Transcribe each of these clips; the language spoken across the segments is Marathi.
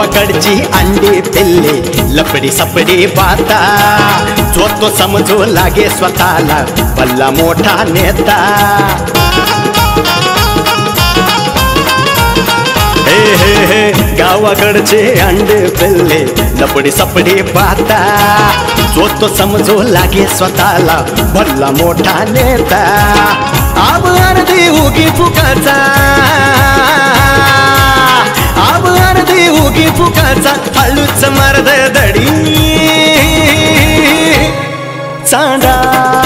गावाकडची अंडी पिल्ले लपडी सपडी पाहता जो तो समजू लागे स्वतःला भल्ला मोठा नेता हे हे हे गावाकडचे अंडे पिल्ले लपडी सपडी पाहता जो तो समजू लागे स्वतःला भल्ला मोठा नेता आब अर्धी उगी फुकाचा आब अर्धी उगी फुकाचा हळूच मर्द दडी चांडाळ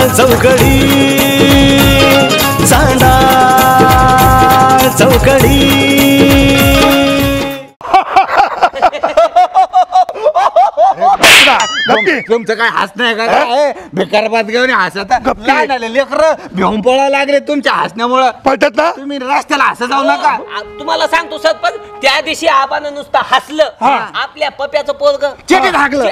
चौकडी चांडाळ चौकडी तुमचं काय हसणं का काय बेकार बात घेऊन हसत लेकर भेऊन पळायला लागले तुमच्या हसण्यामुळं पळतात ना तुम्ही रस्त्याला हसत जाऊ नका तुम्हाला सांगतो सरपंच त्या दिवशी आबानं नुसतं हसलं आपल्या पप्याचं पोरग चेटी धाकलं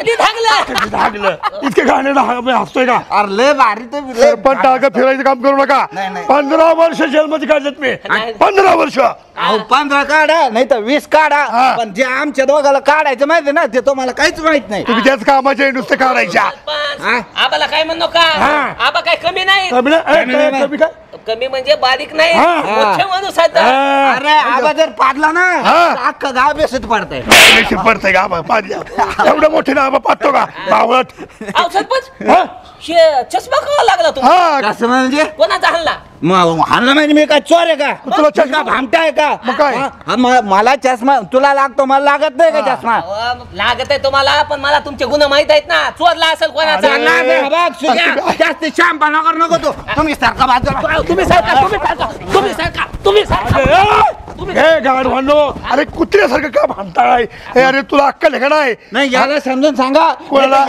इतके गाणे हसतोय का अरे लय भारी तर पण टाका फिरायचं काम करू नका 15 वर्ष जेलमध्ये काढलेत मी 15 वर्ष 15 काढा नाही तर 20 काढा पण जे आमच्या दोघाला काढायचं माहिती ना ते तुम्हाला काहीच माहित नाही तुम्ही त्याच कामाचे नुसते काढायच्या आबाला काय म्हणतो का आबा काय कमी नाही कमी काय कमी म्हणजे बारीक नाही मोठे माणूस आहेत अरे आबा जर पाडला ना अख्खा गाव बेसत पडतंय पडतंय का एवढं मोठे ना आबा पाहतो का बावळट सरपंच चष्मा खावा लागला तुम्हाला कसं म्हणजे कोणाचा हल्ला हल्ला म्हणजे मी काय चोर आहे का तुला चष्मा भामटा आहे का मला चष्मा तुला लागतो मला लागत नाही का चष्मा लागत आहे तुम्हाला पण मला तुमचे गुन्हे माहित आहेत ना चोरला असेल कोणाचा जास्त शांपणा करू नको तू तुम्ही सारखा बाजूला तुम्ही गाढवांनो अरे कुत्र्यासारखं का भांडताय अरे तुला अक्कल आहे का नाही याला समजून सांगा कोणाला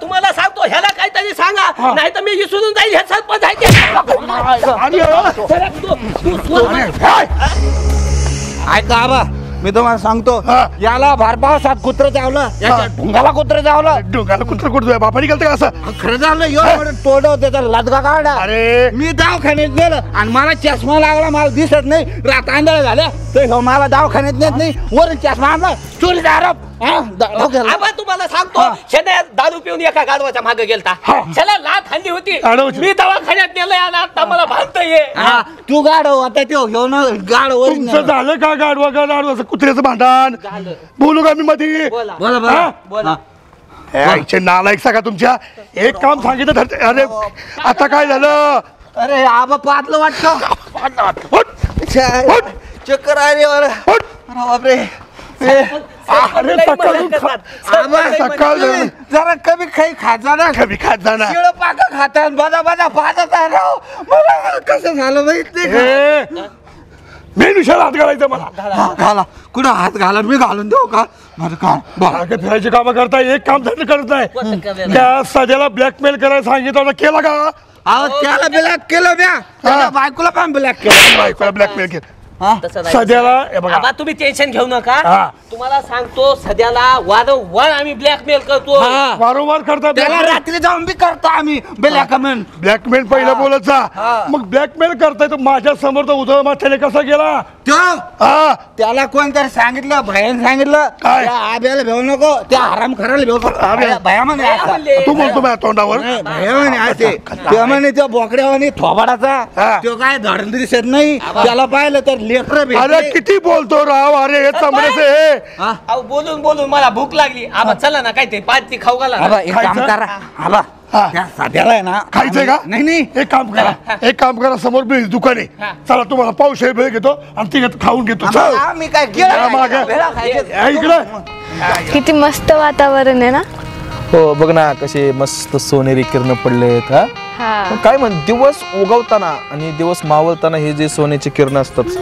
तुम्हाला सांगतो ह्याला काहीतरी सांगा नाही तर मी विसरून जाईल हे सरपंच ऐका आबा मी तुम्हाला सांगतो याला भार पावसात कुत्र चावलं याच्या ढुंगाला कुत्र चावलं ढुंगाला कुत्र कुठं बापाने गेलं का असं खरं झालं तोड त्याचा लदगा काढा अरे मी दवाखान्यात गेलं आणि मला चष्मा लागला मला दिसत नाही रात आंधळ झाल्या तर मला दवाखान्यात नेत नाही वरून चष्मा आणला चोरीचा आरोप तुम्हाला सांगतो दारू पिऊन एका गाडवाच्या मागे गेलता त्याला लाथ हल्ली होती मी दवाखान्यात नेलंय आणि आता मला भांडतोय तू गाडव आता तो घेऊन गाडव झालं का गाडवा गाडवा कुत्र्याचं भांडण बोलू का मी मध्ये बोला आईचे नालायक सांगा तुमच्या एक काम सांगितलं अरे आता काय झालं अरे आबा पाहतलं वाटतं चक्कर आली बापरे अरे सकाळ जरा कमी काही खात जाणार कमी खात जाणार शिळ पाक खातात बदा बदा पाहत आहे राव मला कसं झालं माहित नाही मेनुशाला हात घालायचं मला घाला कुठं हात घाला मी घालून देऊ का माझं काम फिरायची कामं करताय एक काम धंदे करत नाही त्या सध्याला ब्लॅकमेल करायला सांगितलं होतं केला का त्याला ब्लॅक केलं म्या बायकोला पण ब्लॅक केलं बायकोला ब्लॅकमेल केलं सध्याला तुम्ही टेन्शन घेऊ नका तुम्हाला सांगतो सध्याला वारंवार आम्ही ब्लॅकमेल करतो वारंवार करता त्याला रात्री जाऊन बी करतो आम्ही ब्लॅकमेल पहिलं बोलत जा मग ब्लॅकमेल करताय तर माझ्या समोर तर उद्धव माथ्याने कसा गेला त्याला कोणतरी सांगितलं भयान सांगितलं आब्याला भेऊ नको त्या आराम करायला भेऊ भया म्हणे तू बोलतो माझ्या तोंडावर भया म्हणे असे ते म्हणे त्या बोकड्यावानी थोबाडाचा तो काय धडण दिसत नाही त्याला पाहिलं तर लेकर अरे किती बोलतो राव अरे हे चमड्याचे बोलून बोलून मला भूक लागली आबा चला ना काय ते पाच खाऊ घाला एक काम करा आबा साध्याला आहे ना खायचंय का नाही एक काम करा समोर बीज दुकान आहे चला तुम्हाला पावशे भेळ घेतो आणि ती खाऊन घेतो मी काय इकडे किती मस्त वातावरण आहे ना हो बघ ना कसे मस्त सोनेरी किरण पडलेत काय म्हण दिवस उगवताना आणि दिवस मावळताना हे जे सोन्याचे किरण असतात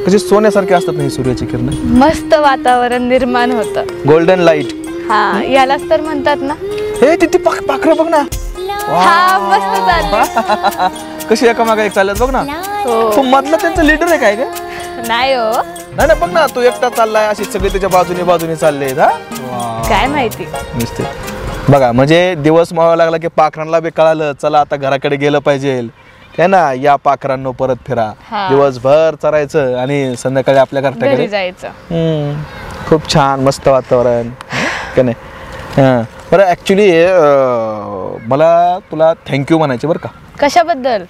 कसे सोन्यासारखे असतात नाही सूर्याची किरण मस्त वातावरण निर्माण होतं गोल्डन लाईट यालाच तर म्हणतात ना हे तिथे पाखरं बघ ना मस्त चाललं कशी एकामागे एक चालत बघ ना तो मधला त्यांचा लीडर आहे काय नाही हो नाही बघ ना तो एकटा चाललाय अशी सगळे त्याच्या बाजूने चालले काय माहिती बघा म्हणजे दिवस मावा लागला की पाखरांना बी कळालं चला आता घराकडे गेलं पाहिजे काय ना या पाखरांनो परत फिरा, दिवसभर चरायचं आणि संध्याकाळी आपल्या घरट्याकडे जायचं. खूप छान मस्त वातावरण का नाही. बरं ऍक्च्युली मला तुला थँक्यू म्हणायचे बरं का. कशाबद्दल?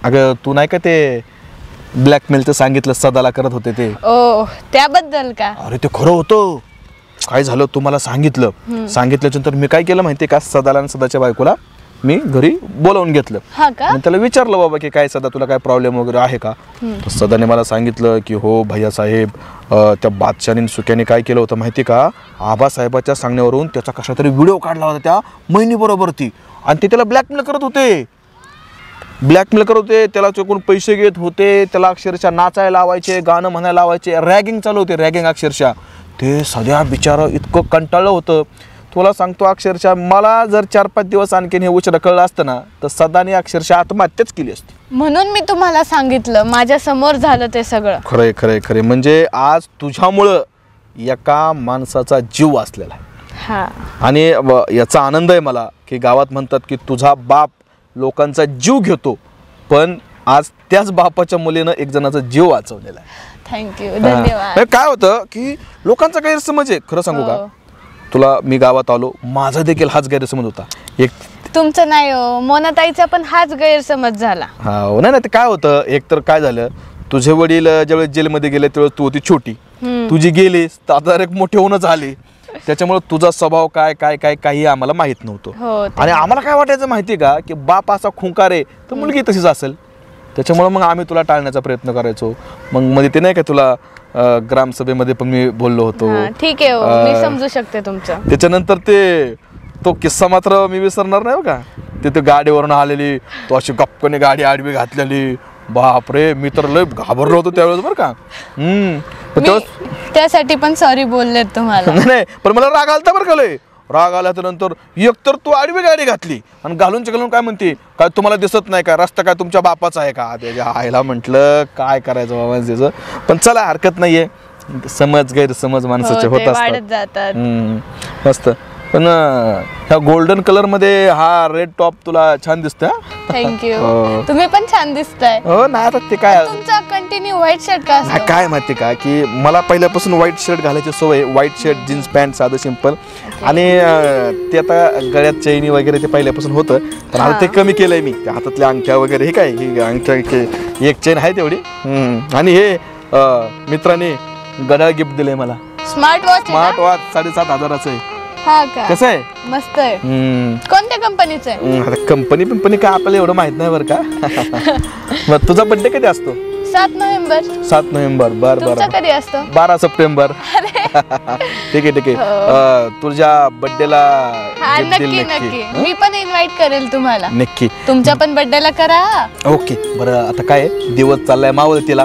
अगं तू नाही का ते ब्लॅकमेलचं सांगितलं सदाला करत होते ते. ओ त्याबद्दल का? अरे ते खरं होतं. काय झालं तू मला सांगितल्यानंतर मी काय केलं माहितीये का, सदाला आणि सदाच्या बायकोला मी घरी बोलावून घेतलं आणि त्याला विचारलं बाबा की काय सदा तुला काय प्रॉब्लेम वगैरे आहे का. तर सदाने मला सांगितलं की हो भैया साहेब, त्या बादशाने सुक्याने काय केलं होतं माहिती का, आबासाहेबाच्या सांगण्यावरून त्याचा कशा तरी व्हिडिओ काढला होता त्या महिनीबरोबर ती, आणि ते त्याला ब्लॅकमेल करत होते. त्याला चुकून पैसे घेत होते, त्याला अक्षरशः नाचायला लावायचे, गाणं म्हणायला लावायचे, रॅगिंग चालू होते, रॅगिंग अक्षरशः. ते सध्या बिचारं इतकं कंटाळलं होतं तुला सांगतो. अक्षरशः मला जर 4-5 दिवस आणखीन हे उशिरा कळलं असतं ना तर सदाने अक्षरशः आत्महत्याच केली असती. म्हणून मी तुम्हाला सांगितलं, माझ्या समोर झालं ते सगळं. खरे म्हणजे आज तुझ्यामुळं एका माणसाचा जीव वाचलेला आहे. आणि याचा आनंद आहे मला की गावात म्हणतात की तुझा बाप लोकांचा जीव घेतो, पण आज त्याच बापाच्या मुलीनं एक जणाचा जीव वाचवलेला आहे. थँक्यू, धन्यवाद. काय होतं की लोकांचा गैरसमज आहे. खरं सांगू का तुला, मी गावात आलो माझा देखील हाच गैरसमज होता. एक तुमचं नाही हो, मोनाताईचा पण हाच गैरसमज झाला. नाही ते काय होतं, एक तर काय झालं, तुझे वडील ज्यावेळेस जेलमध्ये गेले त्यावेळेस तू होती छोटी, तुझी गेलीस तर आता एक मोठे होऊनच आले, त्याच्यामुळे तुझा स्वभाव काय काय काय काही आम्हाला माहित नव्हतं. आणि आम्हाला काय वाटायचं माहितीये का की बाप असा खुंकार आहे तर मुलगी तशीच असेल, त्याच्यामुळे मग आम्ही तुला टाळण्याचा प्रयत्न करायचो. मग मध्ये ते नाही का तुला ग्रामसभेमध्ये पण मी बोललो होतो. ठीक आहे, मी समजू शकते तुमचं. त्याच्यानंतर तो किस्सा मात्र मी विसरणार नाही का, ते गाडीवरून आलेली, तो अशी गप्पने गाडी आडवी घातलेली, बापरे मी तर लय घाबरलो होतो त्यावेळेस बरं का. त्यासाठी पण सॉरी बोललेत तुम्हाला. नाही पण मला राग आलता बरं का लय. राग आल्याच्या नंतर एकतर तू आडवी गाडी घातली आणि घालून काय म्हणते, काय तुम्हाला दिसत नाही का रस्ता, काय तुमच्या बापाचा आहे का. त्याच्या आईला म्हटलं काय करायचं बाबा त्याचं, पण चला हरकत नाहीये, समज गैरसमज माणसाचे होत असतात. मस्त. पण ह्या गोल्डन कलर मध्ये हा रेड टॉप तुला छान दिसतोय. थँक्यू, तुम्ही पण छान दिसताय. हो ना, आता ते काय तुमचा कंटिन्यू व्हाईट शर्ट का असतो? काय माहिती का की मला पहिल्यापासून व्हाईट शर्ट घालायची सवय, व्हाईट शर्ट जीन्स पॅन्ट साधं सिंपल, आणि ते आता गळ्यात चैनी वगैरे ते पहिल्यापासून होतं, पण आता ते कमी केलंय मी. त्या हातातल्या अंगठ्या वगैरे हे काय, ही अंगठ्या एक चैन आहे तेवढी. आणि हे मित्राने घड्याळ गिफ्ट दिलंय मला, स्मार्ट वॉच. 7,500 आहे. हा का, कसं आहे? मस्त आहे. कोणत्या कंपनीचं आहे? आता कंपनी काय आपल्याला एवढं माहित नाही बरं का. मग तुझा बर्थडे कधी असतो? 7 नोव्हेंबर. 7 नोव्हेंबर. बरं कधी असतो? 12 सप्टेंबर. ठीक आहे. तुझ्या बर्थडेला नक्की मी पण इन्व्हाइट करेल तुम्हाला. नक्की तुमच्या पण बर्थडेला करा. ओके. बरं आता काय दिवस चाललाय मावळतीला,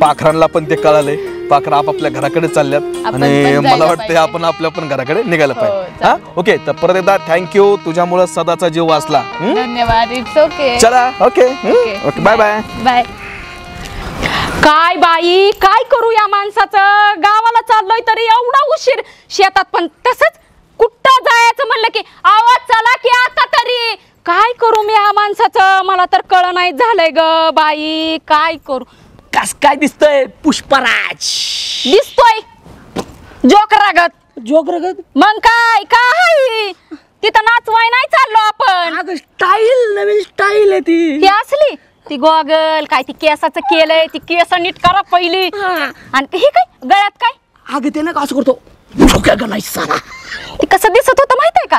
पाखरांना पण ते कळालंय, पाखरं आपापल्या घराकडे चालल्यात आणि मला वाटतं आपण आपल्या पण घराकडे निघायला पाहिजे. ओके, तर परत एकदा थँक्यू, तुझ्यामुळे सदाचा जीव वाचला. धन्यवाद. It's okay. चला okay okay, bye bye bye. काय बाई, काय करू या माणसाचं, गावाला चाललोय तरी एवढा उशीर, शेतात पण तसंच, कुठं जायचं म्हणलं की आवाज चला की आता तरी. काय करू मी या माणसाचं, मला तर कळ नाही झालंय ग बाई, काय करू. कस काय दिसतोय पुष्पराज? दिसतोय जोकरागत. मग काय तिथं नाचवाय नाही चाललो आपण. स्टाईल, नवीन स्टाईल आहे ती असली, ती गॉगल काय, ती केसाचं केलंय, ती केस नीट करा पहिली. आणि हे काय गळ्यात काय, अगं ते ना का असं करतो नाही सारा. ती कसं दिसत होतं माहितीये का,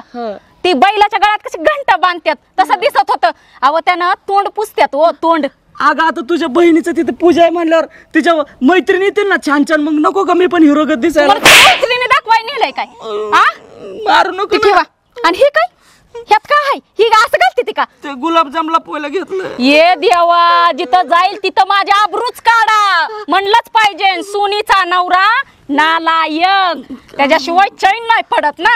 ती बैलाच्या गळ्यात कशी घंटा बांधतात तसं दिसत होतं. अहो त्यानं तोंड पुसत्यात ओ तोंड. अगं आता तुझ्या बहिणीचं तिथे पूजा आहे म्हणल्यावर तिच्या मैत्रिणी येतील ना छान छान, मग नको का मी पण हिरोगत दिसायला? मैत्रिणी दाखवाय नेलंय काय? मारू नको ठेवा. आणि हे काय, ह्यात काय आहे, ही असं घालते ती का? ते गुलाबजामला पहिला घेतलं. ये देवा, जिथं जाईल तिथं माझ्या आबरूच काढा म्हणलंच पाहिजे. सोनीचा नवरा नालायक, त्याच्याशिवाय चैन नाही पडत ना.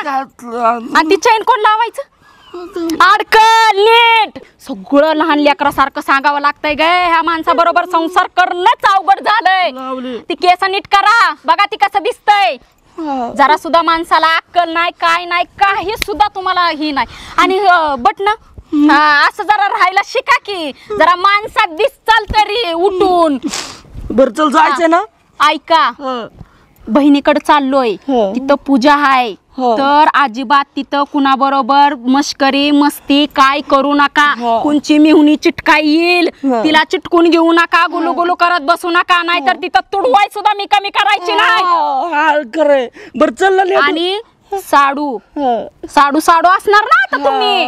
आणि ती चैन कोण लावायचं? अडकल नीट. सगळं लहान लेकरासारखं सांगावं लागतंय ग, ह्या माणसाबरोबर संसार करणंच अवघड झालंय. ती केस नीट करा, बघा ती कसं दिसतंय. जरा सुद्धा माणसाला अक्कल नाही, काय नाही, काही सुद्धा तुम्हाला ही नाही. आणि बटन असं जरा राहायला शिका की, जरा माणसात दिसचाल तरी उठून. बरं चल जायचंय ना. ऐका, बहिणीकडे चाललोय, तिथं पूजा आहे, तर अजिबात तिथं कुणाबरोबर मस्करी मस्ती काय करू नका. कोणची मिहुनी चिटका येईल तिला चिटकून घेऊ नका, गुलू गुलू करत बसू नका, नाहीतर तिथं तुडवाय सुद्धा मी कमी करायची नाही. खरंय. बरं चल ना. आणि साडू साडू साडू असणार ना आता तुम्ही.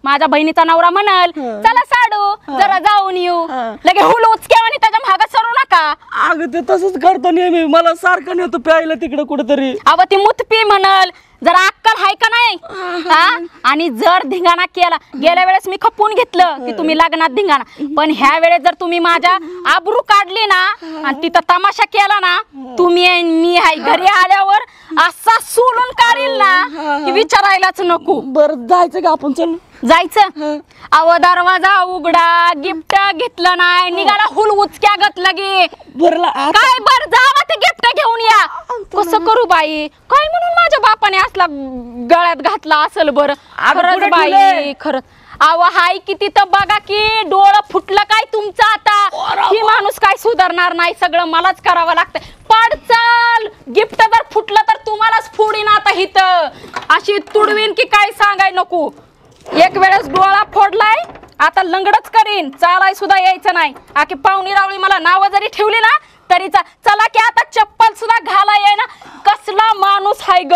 माझ्या बहिणीचा नवरा म्हणाल चला साडू जरा जाऊन येऊ, लगे हुल उचक्या आणि त्याच्या मागे सरू नका. अगं ते तसंच करतो नेहमी, मला सारखं नेतो प्यायला तिकडे कुठेतरी. अव ती मुतपी म्हणाल, जरा अक्कल हाय का नाही. आणि जर धिंगाणा केला, गेल्या वेळेस मी खपून घेतलं की तुम्ही लग्नात धिंगाणा, पण ह्या वेळेस जर तुम्ही माझ्या आबरू काढली ना आणि तिथं तमाशा केला ना, तुम्ही मी हाय घरी आल्यावर असा सोलून काढील ना की विचारायलाच नको. बरं जायचं का आपण? चल जायचं. अव दरवाजा उघडा, गिफ्ट घेतलं नाही, निघाला हुल उचक्या गत लगे. काय बर जावा ते गिफ्ट घेऊन या. कसं करू बाई, काय म्हणून माझ्या बापाने असला गळ्यात घातला असेल बरं. खरंच बाई खरंच. अव हाय की तिथं बघा की, डोळं फुटलं काय तुमचं आता. ही माणूस काय सुधारणार नाही, सगळं मलाच करावं लागतंय. पडचाल गिफ्ट जर फुटलं तर तुम्हालाच फोडीन आता हिथं, अशी तुडवीन की काय सांगाय नको. एक वेळेस डोळा फोडलाय, आता लंगडच करीन, चालाय सुद्धा यायचं नाही. आखी पाहुणी रावळी मला नावं जरी ठेवली ना तरी चला की आता चप्पल सुद्धा घाला येई ना. कसला माणूस हाय ग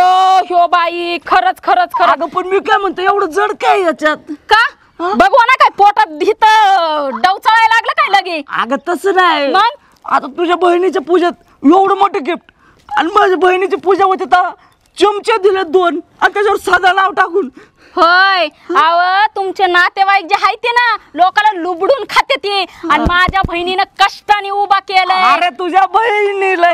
ह्यो बाई, खरंच खरंच खरंच. पण मी काय म्हणतो, एवढं जड काय याच्यात का बघू ना, काय पोटात हिथं डवचाळायला लागलं काय लगे. अगं तसं नाही, मग आता तुझ्या बहिणीच्या पूजेत एवढं मोठं गिफ्ट, आणि माझ्या बहिणीची पूजा होती तर चमचे दिले 2 आणि त्याच्यावर साधा नाव टाकून. होय, अव तुमचे नातेवाईक जे आहे ते ना लोकाला लुबडून खाते ते, आणि माझ्या बहिणीनं कष्टाने उभा केलंय. अरे तुझ्या बहिणीला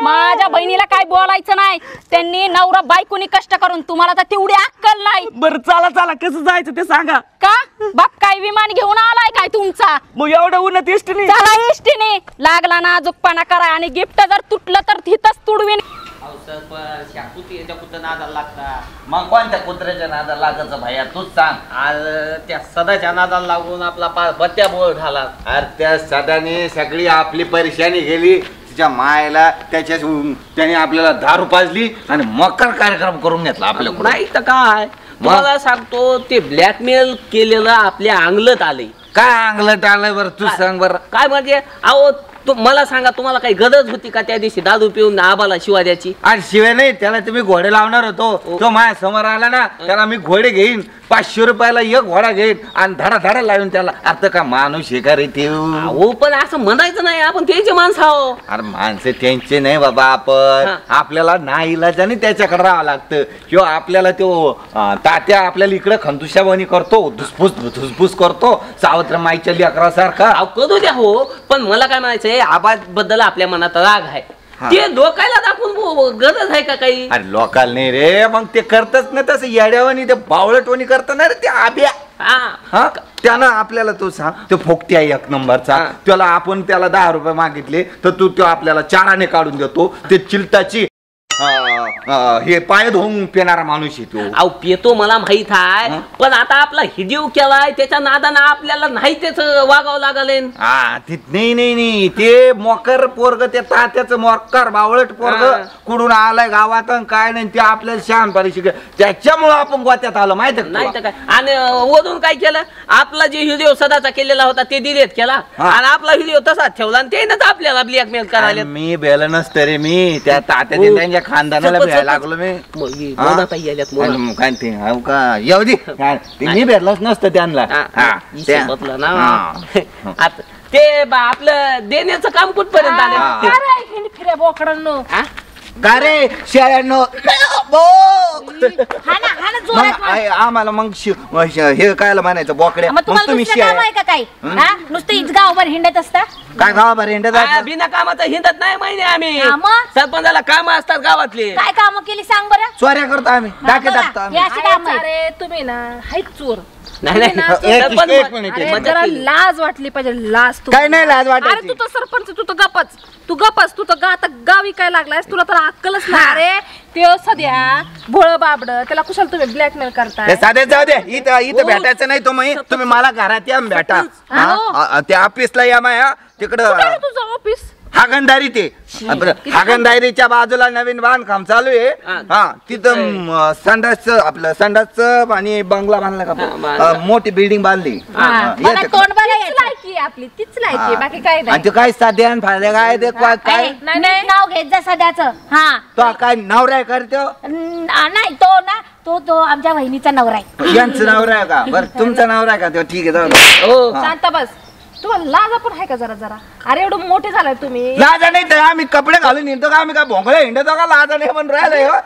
माझ्या बहिणीला काय बोलायचं नाही, त्यांनी नवरा बायकोनी कष्ट करून, तुम्हाला तर तेवढी अक्कल नाही. बरं चला चला, कसं जायचं ते सांगा. का बाप काय विमान घेऊन आलाय काय तुमचा? मग एवढं उन्हात एसटीने चला एसटीने. लागला ना अजूकपणा करा, आणि गिफ्ट जर तुटलं तर तिथंच तुडवीन. मग कोणत्या कुत्र्याच्या नादाला लागायचं भैया तूच सांग. त्या सदाच्या नादाला लागून आपला बत्त्या बोळ झाला. अरे त्या सदाने सगळी आपली परेशानी गेली, तिच्या मायला त्याने आपल्याला दारू पाजली आणि मकर कार्यक्रम करून घेतला आपल्याकडून. नाही तर काय, मला सांगतो ते ब्लॅकमेल केलेलं आपल्या अंगलत आले. काय अंगलट आलंय बरं तू सांग बरं. काय म्हणजे अहो मला सांगा, तुम्हाला काही गरज होती का त्या दिवशी दारू पिऊन आबाला शिवा द्यायची? आणि शिवाय नाही, त्याला तुम्ही घोडे लावणार होतो, तो माझ्या समोर आला ना, त्याला मी घोडे घेईन, 500 रुपयाला एक घोडा घेईन आणि धडा धडा लावून त्याला. अर्थ का माणूस हे का रे ते? हो पण असं म्हणायचं नाही, आपण त्याचे माणसं आहो. अरे माणसं त्यांचे नाही बाबा, आपण आपल्याला नाईलाजाने त्याच्याकडे राहावं लागतं. किंवा आपल्याला तो तात्या आपल्याला इकडे खंतुशाबानी करतो, धुसफूस करतो सावत्र माईच्या लेकरासारखा. करू द्या हो, पण मला काय म्हणायचंय, आबाबद्दल आपल्या मनात राग आहे, ते लोकायला दाखवून गरज आहे का काही? अरे लोकाला नाही रे, मग ते करतच नाही तसं येड्यावानी, ते बावळटवानी करत ना रे ते आब्या. हा त्यानं आपल्याला तो सांग, तो फोकटी आहे 1 नंबरचा, त्याला आपण त्याला 10 रुपये मागितले तर तो आपल्याला 4 आणे काढून देतो. ते चिलटाची हे पाय धुवून पिणारा माणूस येतो. अहो पितो मला माहित आहे, पण आता आपला हिडीव केलाय त्याच्या नादानं आपल्याला नाही त्याच वागावं लागले. नाही ते मोकर पोरग, ते तात्याचं मोकर बावळट पोरग कुठून आलाय गावात काय नाही, ते आपल्याला शहाणपणे शिक, त्याच्यामुळे आपण गोत्यात आलो माहिती नाही तर काय. आणि वरून काय केलं, आपला जे व्हिडिओ सदाचा केलेला होता ते डिलीट केला, आणि आपला व्हिडिओ तसाच ठेवला, आणि त्यानंच आपल्याला ब्लॅकमेल करायला. मी बेल नसतं रे, मी त्या तात्याच्या त्यांच्या खानदानाला भेटायला लागलो मी. येऊ दे, मी भेटलोच नसतं त्यांना. ते आपलं देण्याचं काम कुठपर्यंत आलं? फिरे बोकडांनो, का रे शेळ्यांनो, आम्हाला मग हे कायला म्हणायचं बोकड्या, मग तुम्ही शेळ्या काय नुसतं गावभर हिंडत असता? काय गावाभर हिंडत? बिना कामाचं हिंडत नाही महिने आम्ही. सरपंचाला काम असतात गावातले. काय काम केली सांग बरं? चोऱ्या करतो आम्ही, डाके टाकतो आम्ही. अरे तुम्ही ना हाईत चोर, नाही नाही एक मिनिट, अरे, एक मिनिट. जरा लाज वाटली पाहिजे, लाज तू काय नाही लाज वाटायची. अरे तू तर सरपंच, तू तर गपच तू तर आता गावी काय लागलायस, तुला तर अक्कलच नाही. अरे ते सध्या भोळ बाबड, त्याला कुशाल तुम्ही ब्लॅकमेल करताय. ते साधे जाऊ दे, इथं भेटायचं नाही तुम्ही मला घरात या भेटा. त्या ऑफिसला या माया तिकडं कुठे आहे तुझं ऑफिस? हागणदारी ते हागणदारीच्या बाजूला नवीन बांधकाम चालू आहे. हा तिथं संडासचं आणि बंगला बांधला का, मोठी बिल्डिंग बांधली. मला तोंड बघायचं लायकी आपली, तीच लायकी, बाकी काय आणि नाही. ते काय साध्या फायदे काय ते काय नाही नाव घेत जा सध्याचं. हा तो काय नवरा आहे करतो नाही तो ना तो आमच्या बहिणीचा नवरा आहे. यांचं नवरा आहे का? बरं तुमचा नवरा आहे का? तो ठीक आहे जाऊ दे. शांत बस. तुम्हाला लाज पण आहे का जरा? अरे एवढं मोठे झालाय तुम्ही. लाजा नाही तर आम्ही कपडे घालून हिंडतो का? आम्ही काय भोंगळे हिंडतो का? लाजा नाही पण राहिलंय हो.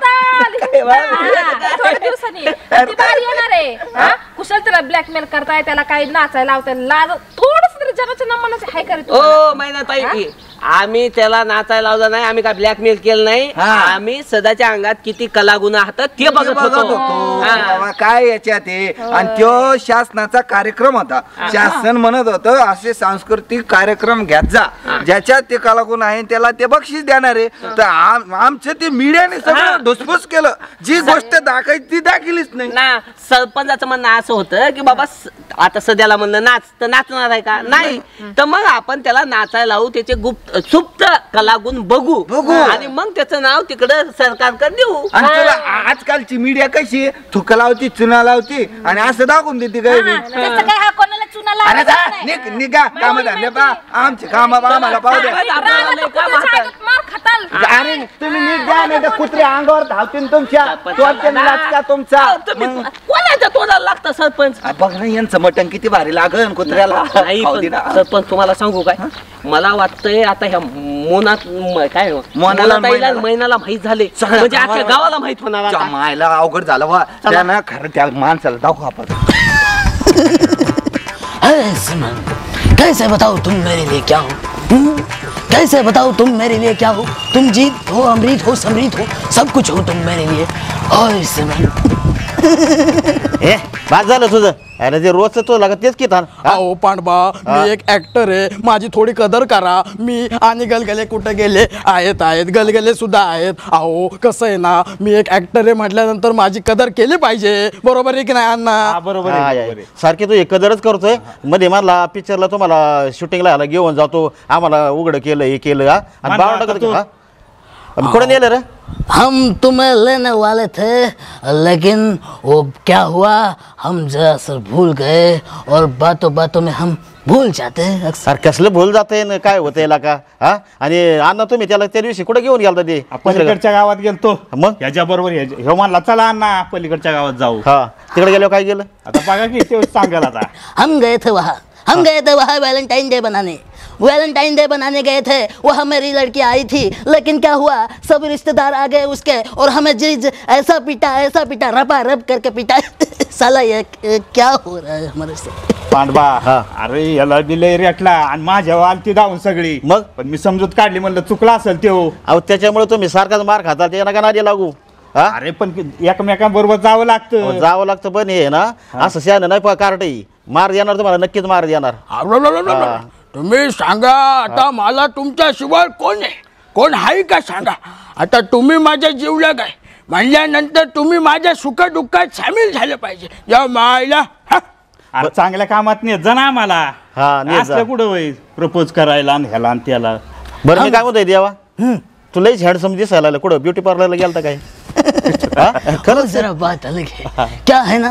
थोड्या दिवसांनी ती बारी येणार आहे. हा? कुशल त्याला ब्लॅकमेल करताय, त्याला काही नाचायला लावताय. लाज थोडस तरी जनाच्या नमनाचे हाय करे. ओ मैनाताई, आम्ही त्याला नाचायला लावलं नाही, आम्ही काय ब्लॅकमेल केलं नाही. आम्ही सदाच्या अंगात किती कलागुण आहात ते बघत होतो. बाबा काय याच्यात आहे. आणि तो शासनाचा कार्यक्रम होता. शासन म्हणत होतं असे सांस्कृतिक कार्यक्रम घ्यात जा, ज्याच्यात ते कलागुण आहे त्याला ते बक्षीस देणार आहे. तर आमचं ते मीडियाने सगळं धुसफूस केलं. जी गोष्ट दाखवायची ती दाखवलीच नाही ना. सरपंचाचं म्हणणं असं होतं की बाबा आता सध्याला म्हणलं नाच, तर नाचणार आहे का? नाही. तर मग आपण त्याला नाचायला लावू, त्याचे सुप्त कलागुण बघू आणि मग त्याचं नाव तिकडं सरकारकडे देऊ. आणि तुला आजकालची मीडिया कशी आहे, थुका लावती, चुना लावती आणि असं दाखवून देते काय बी. तसं काय हा कोणाला चुना अरे लावायचा जा, नाही. निघा काम धंदे पा, आमचे काम आम्हाला पाहू द्या. मार खाताल. अरे तुम्ही नीट द्या, नाही तर कुत्रे अंगावर धावतील तुमच्या. तुमचा कोणाच्या तोंडाला लागतं सरपंच? बघ ना यांचं मटण किती भारी लागन कुत्र्याला. नाही पण सरपंच तुम्हाला सांगू काय, मला वाटतंय आता ह्या काय महिन्याला माहित झाले म्हणजे अख्ख्या गावाला माहित होणार आता. मायला अवघड झालं वा. त्यानं खरं त्या माणसाला दाखवू आपण. कैसे बताओ तुम मेरे लिए क्या हो, कैसे बताओ तुम मेरे लिए क्या हो. तुम जीत हो, अमृत हो, समृत हो, सब कुछ हो तुम मेरे लिए. बाद झालं तुझं. अरे जे रोजचं तो लागत तेच की थान. अहो पांडबा, मी एक ऍक्टर आहे, माझी थोडी कदर करा. मी आणि गलगले कुठे गेले आहेत गलगले सुद्धा आहेत. अहो कसं आहे ना, मी एक ऍक्टर आहे म्हटल्यानंतर माझी कदर केली पाहिजे. बरोबर आहे की नाही अण्णा? बरोबर. सारखी तू एक कदरच करतोय. मध्ये मला पिक्चरला तुम्हाला शूटिंगला ह्याला घेऊन जातो, आम्हाला उघड केलं हे केलं आणि बावटा करतो. कुठे नेलं रे? हम तुम्हें लेने वाले थे, लेकिन वो क्या हुआ, हम जरा सर भूल गए और बातों बातों में हम भूल जाते हैं. अरे कसलं भूल जाते ना, काय होतं याला का? हा आणि अण्णा तुम्ही त्याला त्या दिवशी कुठे घेऊन गेलता ते? पलीकडच्या गावात गेलतो. मग ह्याच्या बरोबर ह्यो म्हणला चला अण्णा पलीकडच्या गावात जाऊ. हा तिकडे गेलो काय गेलं आता बघा की ते सांगाल आता. हम गए थे वहाँ वैलेंटाइन डे बनाने गए थे. वहाँ मेरी लड़की आई थी, लेकिन क्या हुआ, सब रिश्तेदार आ गए उसके और हमें जीज ऐसा पीटा रपा रप करके पीटा. साला ये क्या हो रहा है हमारे साथ. पांडवा, अरे याला दिले रेटला आणि माझ्या आलती धावून सगळी. मग पण मी समजूत काढली, म्हणलं चुकला असेल ते. अहो त्याच्यामुळे तुम्ही सारखाच मार खाता, ते नका नादी लागू. अरे पण एकमेकांबरोबर जावं लागतं पण हे ना असं शहाणं नाही. कार्टही मार देणार तुम्हाला, नक्कीच मार देणार. तुम्ही सांगा आता मला तुमच्याशिवाय कोण आहे का सांगा. आता तुम्ही माझ्या जीवलग आहे म्हणल्यानंतर तुम्ही माझ्या सुखदुःखात सामील झाले पाहिजे. या मायला चांगल्या कामात नेत जा ना आम्हाला. कुठं होईल प्रपोज करायला आणि ह्याला आणि त्याला. बरं मी काय म्हणतोय देवा, तुलाही हँडसम दिसायला लागलं. कुठं ब्युटी पार्लरला गेलता काय? खरंच जरा बात अलग है. क्या है ना,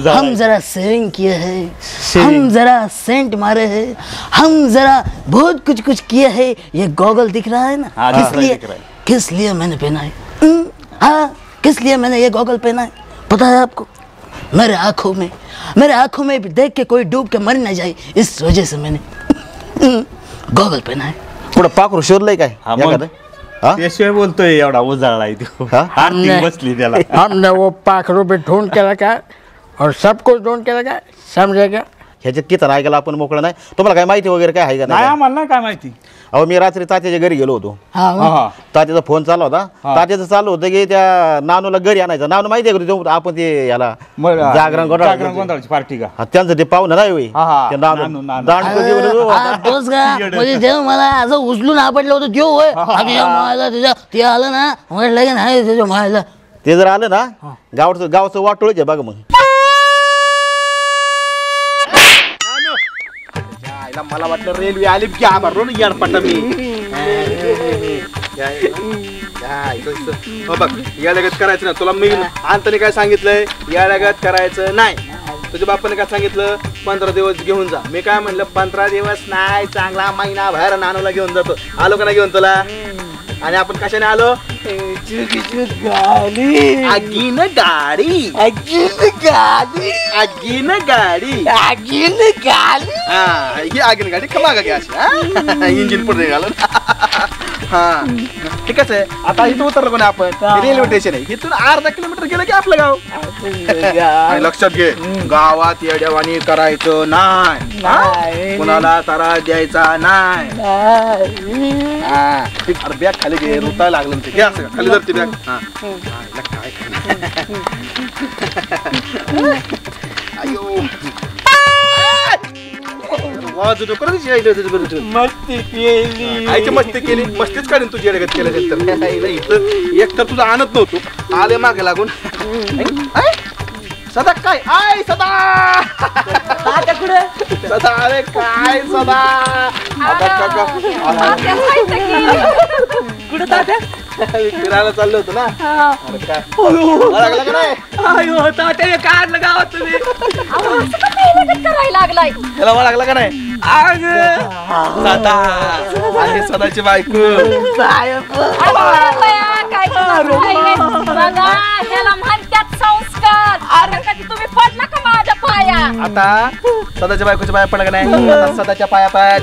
हम जरा सेविंग किए हैं, हम जरा सेंट मारे हैं, हम जरा बहुत कुछ किए हैं. ये गॉगल दिख रहा है ना, किस लिए मैंने पहना है. हाँ, किस लिए मैंने ये गॉगल पहना है पता है आपको? मेरे आंखों में भी देख के कोई डूब के मर न जाए, इस वजह से मैंने गॉगल पहना है. कुठं पाखरू शोधलंय काय? त्याशिवाय बोलतोय एवढा उजाळला बसली त्याला. हमने वो पाखरू पे ढूंढ के रखा है और सब कुछ ढूंढ के रखा है, समझे क्या? ह्याच्यात किती ऐकायला आपण मोकळं नाही. तुम्हाला काय माहिती वगैरे काय आहे का? नाही आम्हाला नाही काय माहिती. अहो मी रात्री तात्याच्या घरी गेलो होतो. हा. तात्याचा फोन चालू होता. तात्याचं चालू होतं की त्या नानूला घरी आणायचं. नानू माहिती आहे का आपण ते याला जागरण गोंधळाची पार्टी का त्यांचं ते पाहुणं नाही होई नानू. तोच का म्हणजे जेव्हा मला असं उचलून आपटलं होतं त्यो होय तुझ्या मायला तुझ्या ते आलं ना म्हटलं की नाही तुझ्या मायला ते जर आलं ना गावचं वाटोळच आहे बघा मग. मला वाटलं रेल्वे आली की आभार याडपटा मी बघ याडगत करायचं ना तुला मी अंताने काय सांगितलंय याडगत करायचं नाही. तुझ्या बापाने काय सांगितलं 15 दिवस घेऊन जा. मी काय म्हणलं 15 दिवस नाही चांगला महिनाभर नानूला घेऊन जातो. आलो का नाही घेऊन तुला आणि आपण कशाने आलो आगीन गाडी ही आगीन गाडी कमागा घ्या इंजिन पण निघालं. हा ठीकच आहे. आता इथं उतरलो कोणी आपण रेल्वे स्टेशन आहे. इथून अर्धा किलोमीटर गेलं की आपलं गाव. लक्षात घे गावात येड्यावानी करायचं नाही. कुणाला त्रास द्यायचा नाही. बॅग खाली घे रुता लागलं ते असं खाली धरते बॅग. अयो मस्ती केली मस्तीच काढून तुझी अडगत केलं एक तर तुझं आणत नव्हतो आले मागे लागून सदा काय आय सदा सदा अरे काय सदा कुठे तात्या फिरायला चाललो होतो ना. लागला का नाही तात्या काढलं गावात तुम्ही करायला लागलाय त्याला मला लागला का नाही सदा सदाची बायको म्हणतात संस्कार. कधी तुम्ही पडला का माझ्या पाया आता सदाच्या बायकोच्या पाया पडला का नाही. आता सदाच्या पाया पाया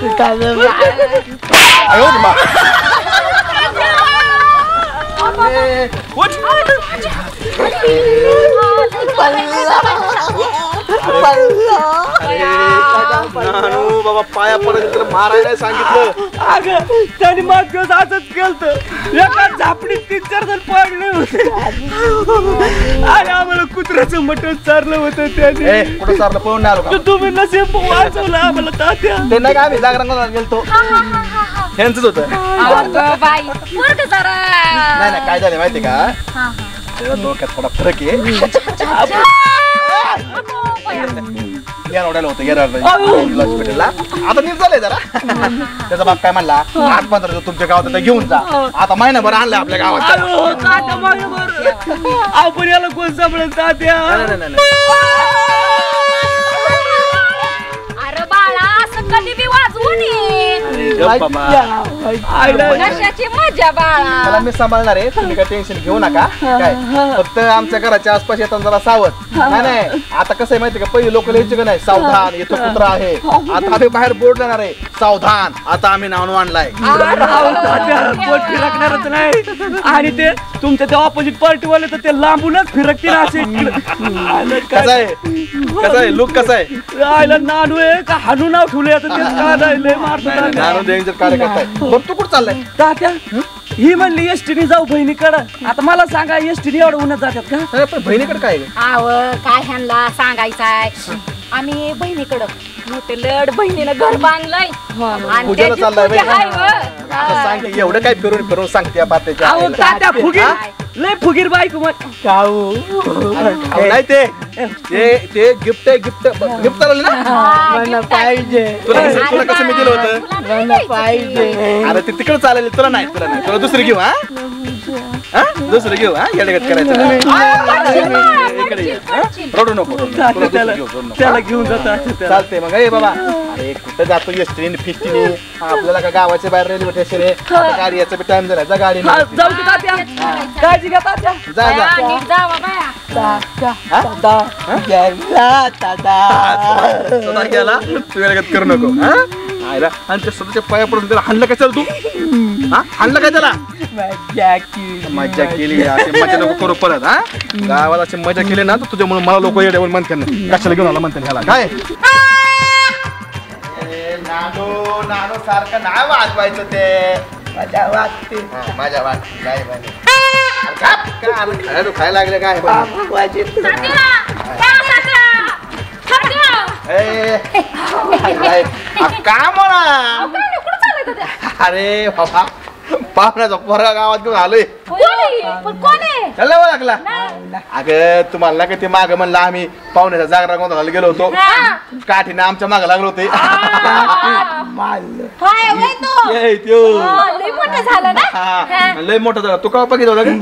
बाबा पाया पडायचं तर मारायला सांगितलं. अगं त्याने मागच असंच केलं एका झापडीत 3-4 जण पडले होते आणि आम्हाला कुत्र्याचं मटण चारलं होतं त्याने. कुठं चारलं पळून नाही आलो का तुम्ही नसेब वाचवलं आम्हाला तात्या. ते नाही का आम्ही जागरण गेलतो ह्यांचंच होतं. नाही नाही काय झालं माहितीये का डोक्यात थोडा फरक आहे. हॉस्पिटलला आता नीट झालंय जरा. त्याचा बाप काय म्हणला 8-15 तुमच्या गावात घेऊन जा. आता महिनाभर आणलं आपल्या गावात. आपण याला कोण सांभाळत तात्या. अरे बाळा असं कधी बी वाजवून कशाची मजा बाळा. मला मी सांभाळणार आहे तुम्ही काय टेन्शन घेऊ नका. काय फक्त आमच्या घराच्या आसपास येताना जरा सावध. नाही नाही आता कसं आहे माहिती का पहिले लोक लिहायचे का नाही सावधान इथं कुत्रा आहे. आता आम्ही बाहेर बोर्ड देणार आहे सावधान. आता आम्ही नाणू आणलाय पोट फिरकणारच नाही. आणि ते तुमच्या त्या ऑपोजिट पार्टी वाले तर ते लांबूनच फिरकतील असे. कसं आहे लुक कसं आहे आयला नानू आहे का हानू नाव ठेवले आता ते काढायला मारतात. नानू डेंजर कार्यकर्ता आहे. बरं तू कुठं चाललाय तात्या ही म्हणली एसटीने जाऊ बहिणीकडं. आता मला सांगा एसटीने एवढं उन्हात जातात का. पण बहिणीकडे काय आव काय ह्यांना सांगायचंय आम्ही बहिणीकडं मोठे लड बहिणीनं घर बांधलंय आणि पूजेला त्याची चाललाय पूजा आहे व. सांगते एवढं काय फिरून फिरून सांगते बातेच्या अहो तात्या फुगीर लय फुगीर बायको मग नाही ते गिफ्ट आहे गिफ्ट गिफ्ट आलं ना पाहिजे. तुला कसं मी दिलं होतं पाहिजे. अरे ते तिकडे चालेल तुला नाही तुला दुसरी घेऊ हा दुसरं घेऊ हा येडगत करायचं इकडे ये. रडू नको त्याला घेऊन जातात चालते मग ए बाबा. अरे कुठं जातो एसटीने फिस्टीने आपल्याला का गावाच्या बाहेर रेल्वे स्टेशन आहे. गाडी याचा बी टाइम झाला जा गाडी जाऊ की तात्या काळजी घ्या तात्या. जा जा नीट जावा बाया. स्वतः गेला तू वेळगत करू नको हा आयला. आणि त्या स्वतःच्या पाया पडून त्याला हाणलं काय तू हा हाणलं काय त्याला मजा केली. अशी मजा नको करू परत हा. गावात अशी मजा केली ना तर तुझ्यामुळे मला लोक येड्यावर म्हणतात कशाला घेऊन आला म्हणतात ह्याला काय नानो नानो सारखं नाही वाजवायचं ते माझ्या वाजते माझ्या वाजते काय खायला तू खायला लागले काय काय म्हणा अरे बाबा पाहुण्याचा पोरगा गावात घेऊन आलोय चला लागला अगं तुम्हाला ना का ते माग म्हणलं आम्ही पाहुण्याच्या जागरा गोंधळाला गेलो होतो काठीने आमच्या माग लागलो होते लय मोठा झाला तू का बघितलं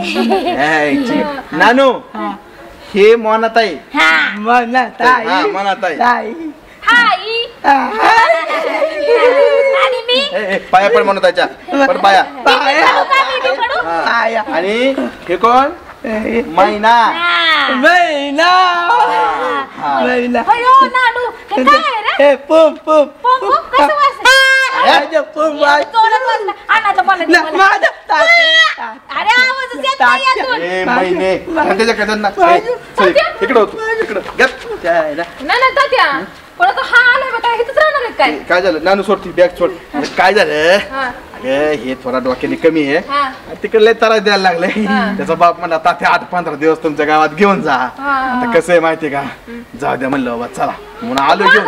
नानू हे मनाताई मनाताई पाया पण म्हणत त्याच्या पण पाया आणि हे कोण मैना मैना मैना इकडं होतो इकडं काय झालं नानू सोडती बॅग सोड काय झालं अगं हे थोडा डोक्याने कमी आहे तिकडे लय त्रास द्यायला लागले त्याचा बाप म्हणला तात्या 8-15 दिवस तुमच्या गावात घेऊन जा आता कसं आहे माहितीये का जाऊ द्या म्हणलं बाबा चला म्हणून आलो घेऊन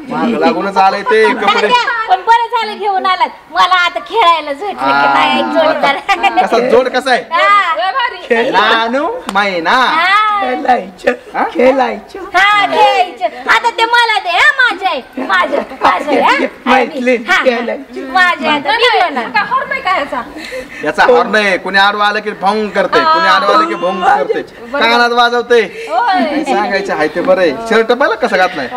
माग लागूनच आलंय ते कपडे पण बरं झालं घेऊन आलात मला आता खेळायला कसा जोड कसा आहे नानू मैना खेळायचं आता ते मला दे माझ्या याचा हॉर्न नाही कुणी आडवा आलं की भोंग करते कुणी आडवा आलं की भोंग करते कानात वाजवते सांगायचं आहे ते बरं आहे शर्ट पाहिलं कसं घातलाय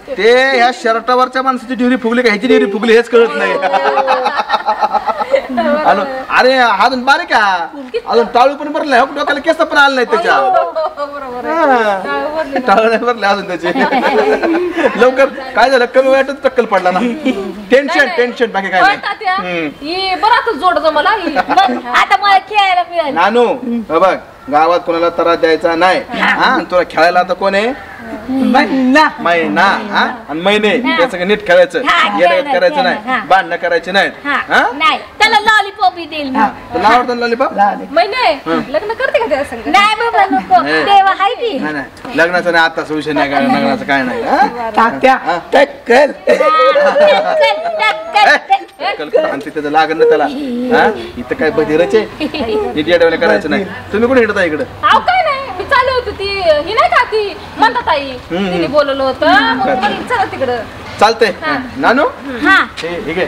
ते ह्या शर्टावरच्या माणसाची डिवरी फुगली का ह्याची डिवरी फुगली हेच कळत नाही अरे अजून बारीक अजून टाळू पण भरलाय डोक्याला केस पण आलं नाही त्याच्या टाळू नाही भरले अजून त्याचे लवकर काय झालं कमी वेळातच टक्कल पडला ना टेन्शन बाकी काय नाही जोड मला आता मला खेळायला मिळालं नानू बघ गावात कोणाला त्रास द्यायचा नाही तुला खेळायला आता कोण आहे मैना आणि महिने त्याचं नीट खेळायचं येण्यात करायचं नाही भांडणं करायचे नाहीत त्याला लॉलीपॉप देईल तुला आवडतं लॉलीपॉप महिने लग्न करते का त्या संग नाही बाबा नको देवा हाय की नाही लग्नाचं नाही आताच विषय नाही काय लग्नाचं काय नाही आणि त्याचं लागण ना त्याला इथं काय बधिरच आहे नीट येडवणे करायचं नाही तुम्ही कुठे हिडता इकडं काय नाही मी चालू होती ती ही नाही का ती म्हणतात ताई तिने बोलवलं होतं चला तिकडं चालतंय नानू ठीक आहे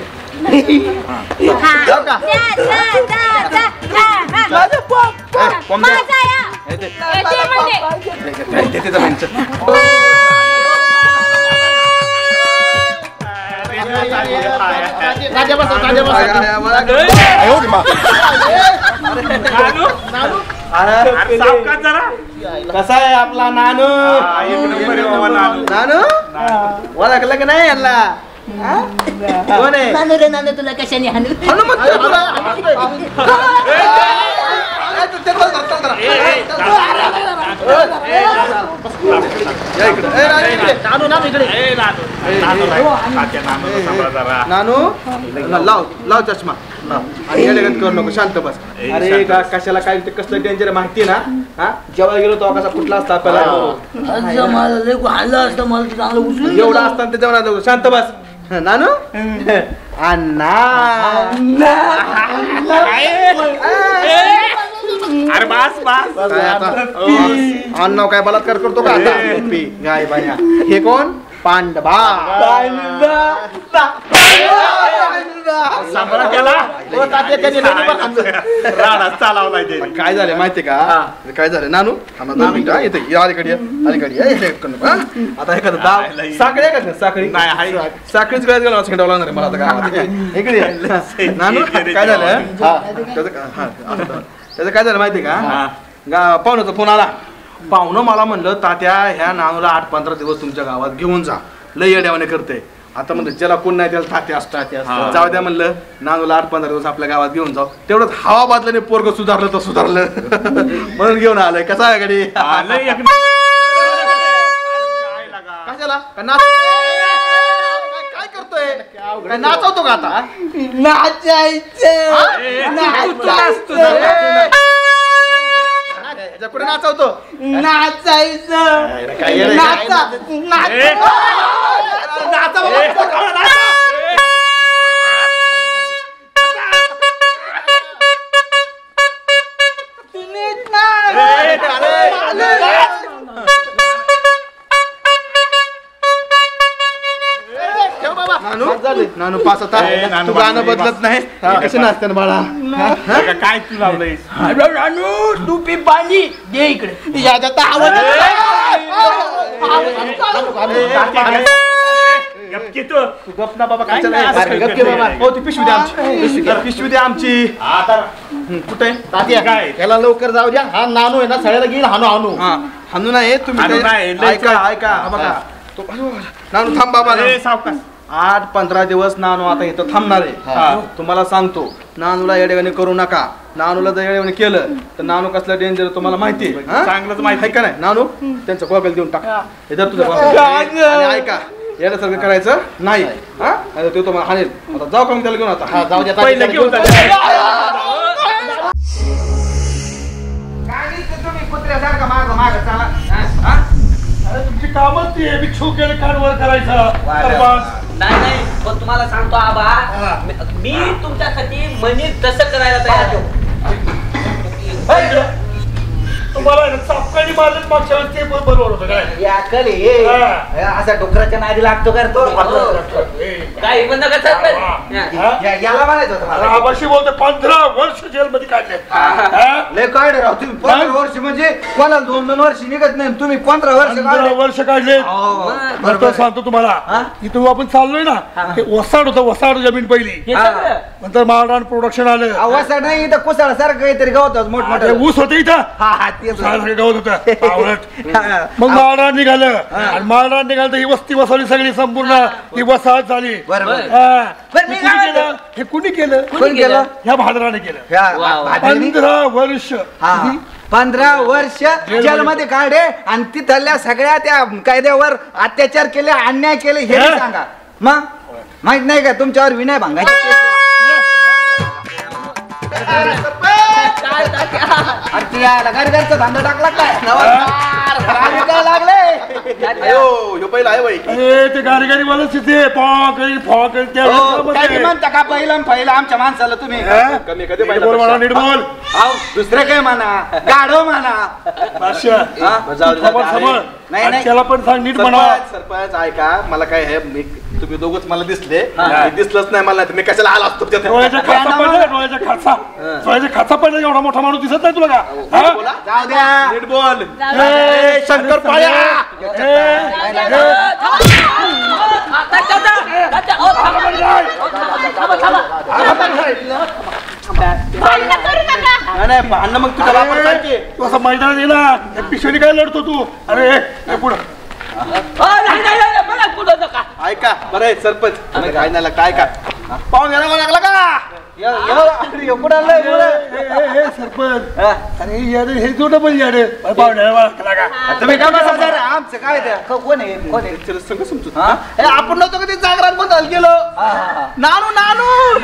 कसा आहे आपला नानू नानू ओळखलं की नाही यांना कोण आहे नानू रे नानू तुला कशाने हाणू नानू लाव चष्मा आणि करू नको शांत बस अरे कशाला काय कसलं डेंजर माहिती ना जेव्हा गेलो तो कसा कुठला असता आपल्याला एवढा असताना ते जेवण शांत बस नानू अण्णा अरे बास अण्णा काय बलात्कार करतो का आता गाय बाया हे कोण पांडवा काय झालं माहितीये का काय झालं नानू येते अलीकडे आता एखादं दाव साखळी आहे का साखळी साखळीच वेळेस गेलो खेळावं लागणार मला आता इकडे नानू काय झालं त्याचं काय झालं माहितीये का पाहुण्याचा फोन आला पाहुणं मला म्हणलं तात्या ह्या नानूला 8-15 दिवस तुमच्या गावात घेऊन जा लय येड्यावाने करते आता म्हणलं ज्याला कोण नाही त्याला तात्या असतात जाऊ द्या म्हणलं नानूला 8-15 दिवस आपल्या गावात घेऊन जाऊ तेवढंच हवा बादल्याने पोरग सुधारलं तर सुधारलं म्हणून घेऊन आलंय कसा आहे गाडी कशाला नाचतोय काय नाचवतो का आता कुठे नाचवतो नानू पास होता तू गाणं बदलत नाही कसे नाचते ना बाळा काय तू लावलंय नानू तू पी पाणी दे इकडे याचा आवाज गप ना बाबा काय पिशवी द्या आमची पिशवी द्या आमची कुठे तात्या काय त्याला लवकर जाऊ द्या हा नानू आहे ना सगळ्याला घेईल हानू हानू हानू नाही तुम्ही ऐका ऐका बघा नानू थांब बाबा सावकाश 8-15 दिवस नानू आता इथं थांबणार आहे तुम्हाला सांगतो नानूला येडेवाणी करू नका नानूला जर येडेवाणी केलं तर नानू कसलं डेंजर तुम्हाला माहिती आहे चांगलंच माहिती आहे का नाही नानू त्यांचं गॉगल देऊन टाका इधर तुझं गॉगल आणि ऐका येण्यासारखं करायचं नाही हा ते तुम्हाला हाणेल आता जाऊ का मी त्याला घेऊन आता जाऊ द्या तुम्ही कुत्र्यासारखं माग माग चला तुमची कामच ती आहे भिक्षू केलं कानवर करायचं नाही पण तुम्हाला सांगतो आबा मी तुमच्यासाठी मनी तसं करायला तयार आहे तुम्हाला चापकानी मारलं मागच्या वेळेस ते बरोबर होतं काय असा डोकराच्या नादी लागतो करतो काही पण नका याला म्हणायचं होतं आबाशी बोलतो 15 वर्ष जेलमध्ये काढले लय काढे राव तुम्ही 15 वर्ष म्हणजे कोणाला 2-2 वर्ष निघत नाही तुम्ही 15 वर्ष काढले बरोबर सांगतो तुम्हाला इथून आपण चाललोय ना ते वसाड होतं वसाड जमीन पहिली नंतर महाराण प्रोडक्शन आलं वसाड नाही इथं कुसाळ सारखं काहीतरी गवत मोठमोठे ऊस होते इथं गवत होतं मग महाराण निघालं आणि महाराण निघालं तर ही वस्ती वसवली सगळी संपूर्ण ही वसाहत झाली हे कुणी केलं ह्या भादराने केलं 15 वर्ष 15 वर्ष जेलमध्ये काढे आणि तिथल्या सगळ्या त्या कायद्यावर अत्याचार केले अन्याय केले हे सांगा मग माहित नाही का तुमच्यावर विनय भांगायचे घरघरचा धंदा टाकला काय लागले पहिला आहे ते गारी मला तिथे म्हणता का पहिला आमच्या माणसाला तुम्ही नीट बोल दुसरं काय म्हणा गाढव म्हणा नाही त्याला पण सांग नीट म्हणा सरपंच ऐका मला काय आहे तुम्ही दोघच मला दिसले दिसलंच नाही मला मी कशाला आला असतो डोळ्याच्या खाचा पडला एवढा मोठा माणूस दिसत नाही तुला का जाऊ द्या नीट बोल शंकर पाळ्या भांडण मग तुझ्या बापाला सांगते तू असं मैदानात येला पिशवीने काय लढतो तू अरे पुढं ऐका बरं आहे सरपंच काय नाही काय का पाहून यायला लागला का सरपंच अरे हे जोड पण याडे तुम्ही आमचं काय कोण आहे आपण नव्हतं कधी जागरण बदल गेलो नानू नानू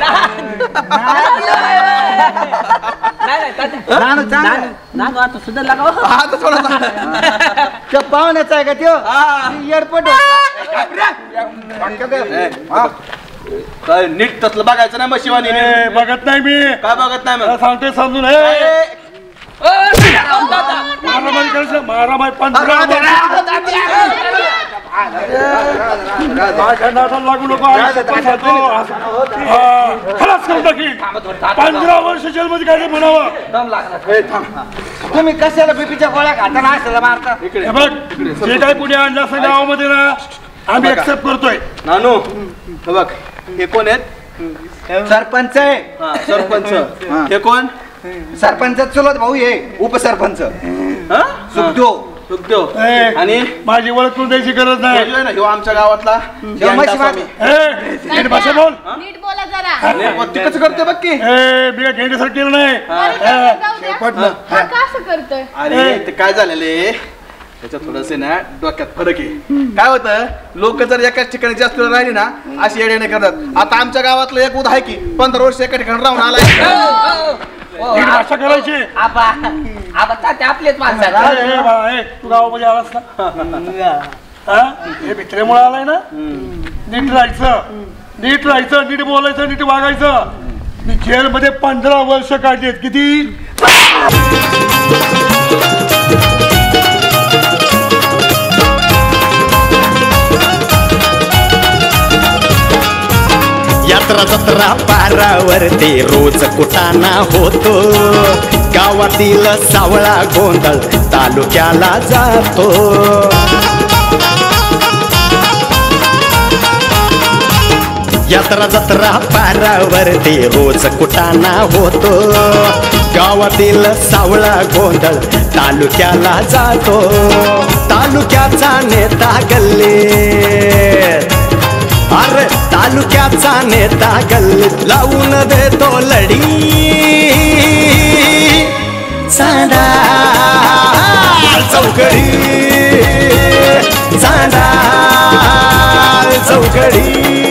नानू आता सुद्धा लागाव आता थोडा पाहुण्याचा आहे का त्यो एअरपोर्ट काय नीट तसलं बघायचं नाही मग शिवानी बघत नाही मी काय बघत नाही मग सांगते समजून मारामारी 15 लागू नको खलास करून टाकीन 15 वर्ष जेलमध्ये काय म्हणावं तुम्ही कशाला बीपीच्या गोळ्या खाताना असायला मारता हे बघ जे काय पुढे आणलं असं गावामध्ये ना आम्ही एक्सेप्ट करतोय नानू बघ हे कोण आहेत सरपंच आहे सरपंच हे कोण सरपंच चुलत भाऊ हे उपसरपंच सुखदेव आणि माझी ओळख करून द्यायची गरज नाही आमच्या गावातला भाषा बोल नीट बोला जरा कसं करते बघ की मी घेण्यासारखं केलं नाही असं करतोय अरे ते काय झालेले त्याच्यात थोडस ना डोक्यात फरक आहे. काय होतं लोक जर एकाच ठिकाणी जास्त वेळ राहिली ना अशी येड्याने करतात. आता आमच्या गावातलं एक उदा आहे की 15 वर्ष एका ठिकाणी राहून आलाय. भाषा करायची आपलेच माणसं तू गावामध्ये आलास ना हे भित्रेमुळे आलाय ना. नीट राहायचं नीट बोलायचं नीट वागायचं. मी जेलमध्ये 15 वर्ष काढलीत. किती यात्रा जत्रा पारावरती रोज कुटाणा होतो. गावातील सावळा गोंधळ तालुक्याला जातो. यात्रा जत्रा पारावरती रोज कुटाणा होतो. गावातील सावळा गोंधळ तालुक्याला जातो. तालुक्याचा नेता गल्लीत अरे तालुक्याचा नेता गल्लीत लावून देतो लढी. चांदा चौकडी चांदा चौकडी